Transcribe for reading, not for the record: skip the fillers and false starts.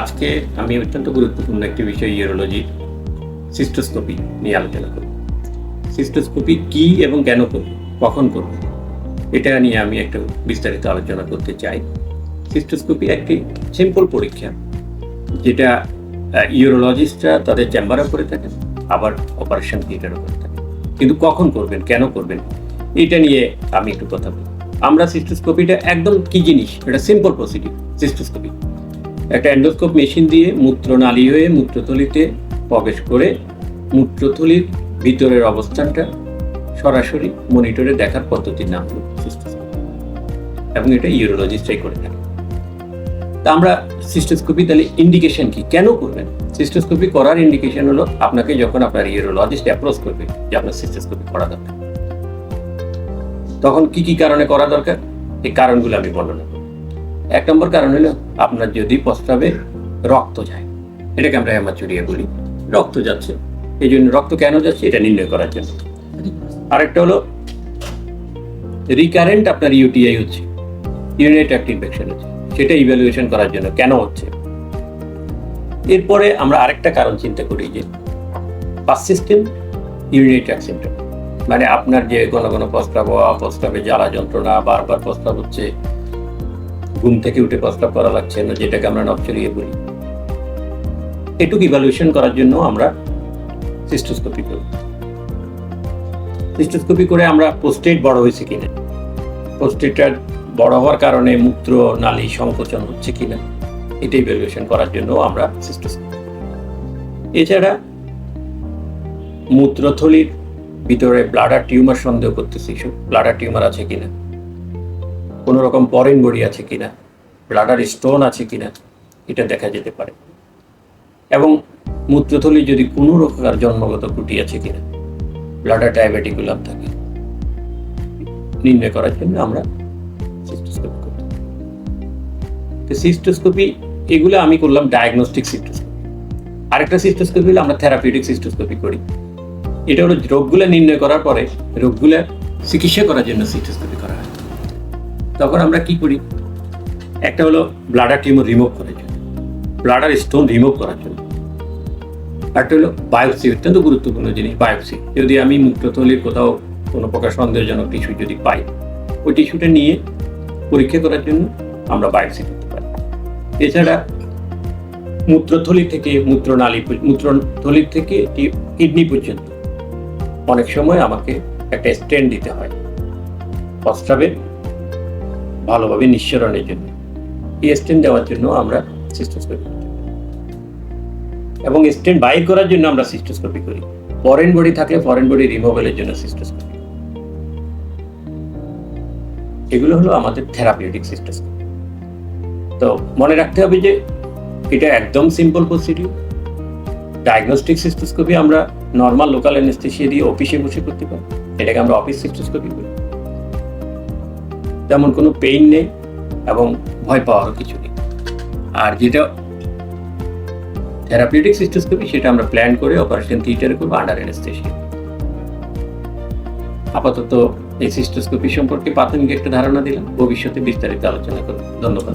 আজকে আমি অত্যন্ত গুরুত্বপূর্ণ একটি বিষয় ইউরোলজি সিস্টোস্কোপি নিয়ে আলোচনা করব। সিস্টোস্কোপি কি এবং কেন করব, কখন করব, এটা নিয়ে আমি একটু বিস্তারিত আলোচনা করতে চাই। সিস্টোস্কোপি একটি সিম্পল পরীক্ষা, যেটা ইউরোলজিস্টরা তাদের চেম্বারে করে থাকেন, আবার অপারেশন থিয়েটারও করে থাকেন। কিন্তু কখন করবেন, কেন করবেন, এটা নিয়ে আমি একটু কথা বলব। আমরা সিস্টোস্কোপিটা একদম কি জিনিস, এটা সিম্পল প্রসিডিউর। সিস্টোস্কোপি একটা এন্ডোস্কোপ মেশিন দিয়ে মূত্রনালী হয়ে মূত্রথলিতে প্রবেশ করে মূত্রথলির ভিতরের অবস্থানটা সরাসরি মনিটরে দেখার পদ্ধতির নাম হলো সিস্টোস্কোপি, এবং এটা ইউরোলজিস্টরাই করে থাকে। তা আমরা সিস্টোস্কোপি তাহলে ইন্ডিকেশন কি, কেন করবেন? সিস্টোস্কোপি করার ইন্ডিকেশন হলো আপনাকে যখন আপনার ইউরোলজিস্ট অ্যাপ্রোচ করবে যে আপনার সিস্টোস্কোপি করা দরকার, তখন কি কি কারণে করা দরকার, এই কারণগুলো আমি বর্ণনা করব। 1 নম্বর কারণ হলো আপনার যদি প্রস্রাবে রক্ত যায়, এটাকে আমরা হেমাচুরিয়া বলি, রক্ত যাচ্ছে, এই জন্য রক্ত কেন যাচ্ছে এটা নির্ণয় করার জন্য। আরেকটা হলো রিকারেন্ট আপনার ইউটিআই হচ্ছে, ইউরিনারি ট্র্যাক্ট ইনফেকশন হচ্ছে, সেটা ইভ্যালুয়েশন করার জন্য কেন হচ্ছে। এরপরে আমরা আরেকটা কারণ চিন্তা করি যে পারসিস্টেন্ট ইউরিনারি ট্র্যাক্ট সিমটম, মানে আপনার যে ঘন ঘন প্রস্রাব হওয়া, প্রস্রাবে জ্বালা যন্ত্রণা, বারবার প্রস্রাব হচ্ছে, ঘুম থেকে উঠে প্রস্রাব করা লাগছে না, যেটাকে আমরা নবচরিয়ে বলি, এটুকু ইভ্যালুয়েশন করার জন্য আমরা সিস্টোস্কোপি করি। সিস্টোস্কোপি করে আমরা প্রোস্টেট বড় হয়েছে কিনা, প্রোস্টেটটা বড় হওয়ার কারণে মূত্র নালী সংকোচন হচ্ছে কিনা, এটা ইভ্যালুয়েশন করার জন্য আমরা সিস্টোস্কোপি। এছাড়া মূত্রথলির ভিতরে ব্লাডার টিউমার সন্দেহ করতেছি, ব্লাডার টিউমার আছে কিনা, কোনো রকম পরেন বডি আছে কিনা, ব্লাডার স্টোন আছে কিনা, এটা দেখা যেতে পারে। এবং মূত্রথলি যদি কোনো রকমের জন্মগত ত্রুটি আছে কিনা, ব্লাডার ডায়াবেটিকুলাম থাকে, নির্ণয় করার জন্য আমরা সিস্টোস্কোপি করি। তো সিস্টোস্কোপি এগুলো আমি করলাম ডায়াগনস্টিক সিস্টোস্কোপি। আরেকটা সিস্টোস্কোপি হলো আমরা থেরাপিউটিক সিস্টোস্কোপি করি। এটা হলো রোগগুলো নির্ণয় করার পরে রোগগুলো চিকিৎসা করার জন্য সিস্টোস্কোপি করা হয়। তখন আমরা কি করি, একটা হলো ব্লাডার টিউমার রিমুভ করার জন্য, ব্লাডার স্টোন রিমুভ করার জন্য। একটা হলো বায়োপসি, অত্যন্ত গুরুত্বপূর্ণ জিনিস বায়োপসি। যদি আমি মূত্রথলির কোথাও কোনো প্রকার সন্দেহজনক টিস্যু যদি পাই, ওই টিস্যুটা নিয়ে পরীক্ষা করার জন্য আমরা বায়োপসি করতে পারি। এছাড়া মূত্রথলি থেকে মূত্রথলি থেকে কিডনি পর্যন্ত অনেক সময় আমাকে একটা স্টেন্ট দিতে হয় প্রস্রাবে ভালোভাবে নিঃসরণের জন্য। এই স্টেন্ট দেওয়ার জন্য আমরা সিস্টোস্কোপি করি, এবং স্টেন্ট বাইর করার জন্য আমরা সিস্টোস্কোপি করি। ফরেন বডি থাকলে ফরেন বডি রিমুভালের জন্য সিস্টোস্কোপি। এগুলো হলো আমাদের থেরাপিউটিক সিস্টোস্কোপি। তো মনে রাখতে হবে যে এটা একদম সিম্পল প্রসিডিউর। ডায়াগনস্টিক সিস্টোস্কোপি আমরা নর্মাল লোকাল অ্যানেস্থেসিয়া দিয়ে অফিসে বসে করতে পারি, এটাকে আমরা অফিস সিস্টোস্কোপি করি। তেমন কোনো পেইন নেই এবং ভয় পাওয়ারও কিছু নেই। আর যেটা থেরাপিউটিক সিস্টোস্কোপি, সেটা আমরা প্ল্যান করে অপারেশন থিয়েটারে করবো আন্ডার অ্যানেস্থেসিয়া। আপাতত এই সিস্টোস্কোপি সম্পর্কে প্রাথমিক একটা ধারণা দিলাম, ভবিষ্যতে বিস্তারিত আলোচনা করব। ধন্যবাদ।